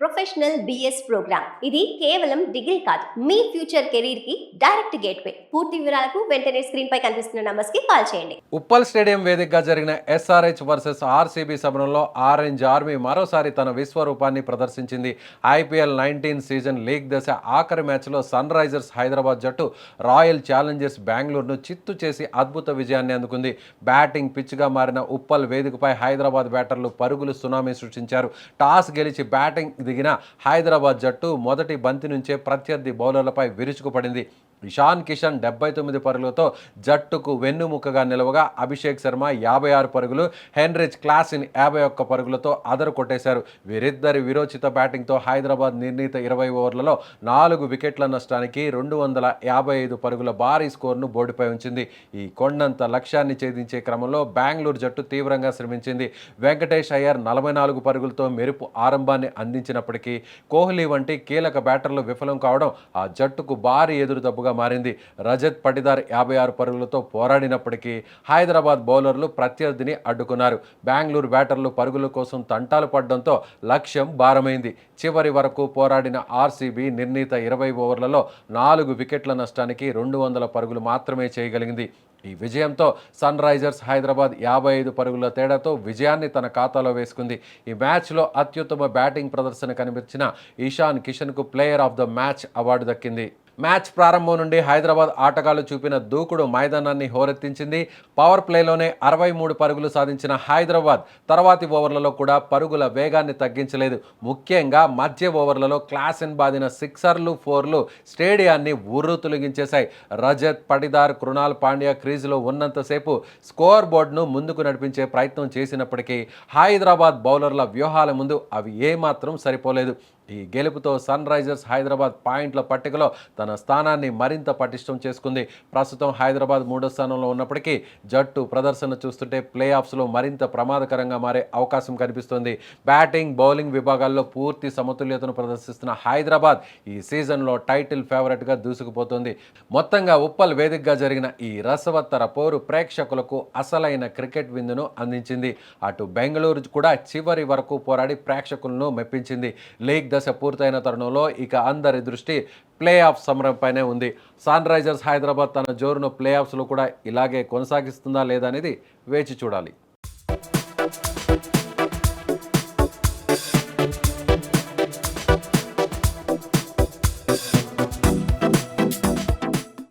Professional BS programme. ఇది కేవలం degree కాదు, మీ ఫ్యూచర్ కెరీర్ కి డైరెక్ట్ గేట్వే. పూర్తి వివరాలకు వెంటనే స్క్రీన్ పై కనిపిస్తున్న నంబర్స్ కి కాల్ చేయండి. ఉప్పల్ స్టేడియం వేదికగా జరిగిన ఎస్ఆర్హెచ్ వర్సెస్ ఆర్సీబీ సమరంలో ఆరెంజ్ ఆర్మీ మరోసారి తన విశ్వరూపాన్ని ప్రదర్శించింది. ఐపీఎల్ 19 సీజన్ లీగ్ దశ ఆఖరి మ్యాచ్లో సన్ రైజర్స్ హైదరాబాద్ జట్టు రాయల్ ఛాలెంజర్స్ బెంగళూరును చిత్తు చేసి అద్భుత విజయాన్ని అందుకుంది. బ్యాటింగ్ పిచ్గా మారిన ఉప్పల్ వేదికపై హైదరాబాద్ బ్యాటర్లు పరుగులు సునామీ సృష్టించారు. టాస్ గెలిచి బ్యాటింగ్ దిగిన హైదరాబాద్ జట్టు మొదటి బంతి నుంచే ప్రత్యర్థి బౌలర్లపై విరుచుకుపడింది. ఇషాన్ కిషన్ 79 పరుగులతో జట్టుకు వెన్నుముకగా నిలవగా అభిషేక్ శర్మ 56 పరుగులు, హెన్రిచ్ క్లాసిన్ 51 పరుగులతో అదరు కొట్టేశారు. వీరిద్దరి విరోచిత బ్యాటింగ్తో హైదరాబాద్ నిర్ణీత 20 ఓవర్లలో 4 వికెట్ల నష్టానికి 255 పరుగుల భారీ స్కోర్ను బోర్డుపై ఉంచింది. ఈ కొండంత లక్ష్యాన్ని ఛేదించే క్రమంలో బెంగళూరు జట్టు తీవ్రంగా శ్రమించింది. వెంకటేష్ అయ్యర్ 44 పరుగులతో మెరుపు ఆరంభాన్ని అందించినప్పటికీ కోహ్లీ వంటి కీలక బ్యాటర్లు విఫలం కావడం ఆ జట్టుకు భారీ ఎదురుదెబ్బగా మారింది. రజత్ పటిదార్ 56 పరుగులతో పోరాడినప్పటికీ హైదరాబాద్ బౌలర్లు ప్రత్యర్థిని అడ్డుకున్నారు. బెంగళూరు బ్యాటర్లు పరుగుల కోసం తంటాలు పడడంతో లక్ష్యం భారమైంది. చివరి వరకు పోరాడిన ఆర్సీబీ నిర్ణీత 20 ఓవర్లలో 4 వికెట్ల నష్టానికి 200 పరుగులు మాత్రమే చేయగలిగింది. ఈ విజయంతో సన్ రైజర్స్ హైదరాబాద్ 55 పరుగుల తేడాతో విజయాన్ని తన ఖాతాలో వేసుకుంది. ఈ మ్యాచ్లో అత్యుత్తమ బ్యాటింగ్ ప్రదర్శన కనిపించిన ఇషాన్ కిషన్కు player of the match award దక్కింది. మ్యాచ్ ప్రారంభం నుండి హైదరాబాద్ ఆటగాళ్లు చూపిన దూకుడు మైదానాన్ని హోరెత్తించింది. పవర్ ప్లేలోనే 63 పరుగులు సాధించిన హైదరాబాద్ తర్వాతి ఓవర్లలో కూడా పరుగుల వేగాన్ని తగ్గించలేదు. ముఖ్యంగా మధ్య ఓవర్లలో క్లాసిన్ బాదిన సిక్సర్లు, ఫోర్లు స్టేడియాన్ని ఉర్రు తొలగించేశాయి. రజత్ పటిదార్, కృణాల్ పాండ్యా క్రీజులో ఉన్నంతసేపు స్కోర్ బోర్డును ముందుకు నడిపించే ప్రయత్నం చేసినప్పటికీ హైదరాబాద్ బౌలర్ల వ్యూహాల ముందు అవి ఏమాత్రం సరిపోలేదు. ఈ గెలుపుతో సన్ రైజర్స్ హైదరాబాద్ పాయింట్ల పట్టికలో తన స్థానాన్ని మరింత పటిష్టం చేసుకుంది. ప్రస్తుతం హైదరాబాద్ 3వ స్థానంలో ఉన్నప్పటికీ జట్టు ప్రదర్శన చూస్తుంటే ప్లే ఆఫ్స్లో మరింత ప్రమాదకరంగా మారే అవకాశం కనిపిస్తుంది. బ్యాటింగ్, బౌలింగ్ విభాగాల్లో పూర్తి సమతుల్యతను ప్రదర్శిస్తున్న హైదరాబాద్ ఈ సీజన్లో టైటిల్ ఫేవరెట్గా దూసుకుపోతుంది. మొత్తంగా ఉప్పల్ వేదికగా జరిగిన ఈ రసవత్తర పోరు ప్రేక్షకులకు అసలైన క్రికెట్ విందును అందించింది. అటు బెంగళూరు కూడా చివరి వరకు పోరాడి ప్రేక్షకులను మెప్పించింది. లీగ్ దశ పూర్తయిన తరుణంలో ఇక అందరి దృష్టి ప్లే ఆఫ్ సమరంపైనే ఉంది. సన్ రైజర్స్ హైదరాబాద్ తన జోరును ప్లే ఆఫ్స్లో కూడా ఇలాగే కొనసాగిస్తుందా లేదా అనేది వేచి చూడాలి.